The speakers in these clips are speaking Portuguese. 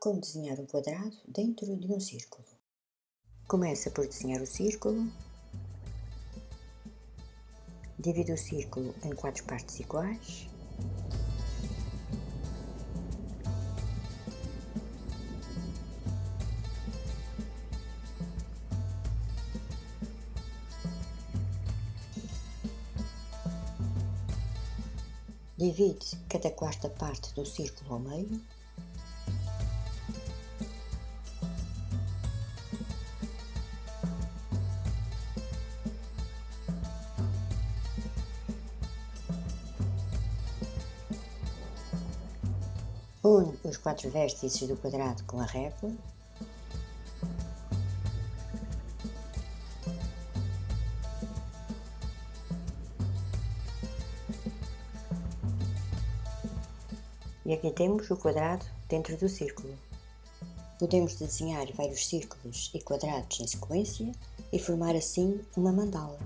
Como desenhar um quadrado dentro de um círculo. Começa por desenhar o círculo. Divide o círculo em 4 partes iguais. Divide cada quarta parte do círculo ao meio. Une os 4 vértices do quadrado com a régua. E aqui temos o quadrado dentro do círculo. Podemos desenhar vários círculos e quadrados em sequência e formar assim uma mandala.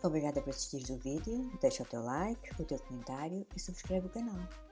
Obrigada por assistir o vídeo, deixa o teu like, o teu comentário e subscreve o canal.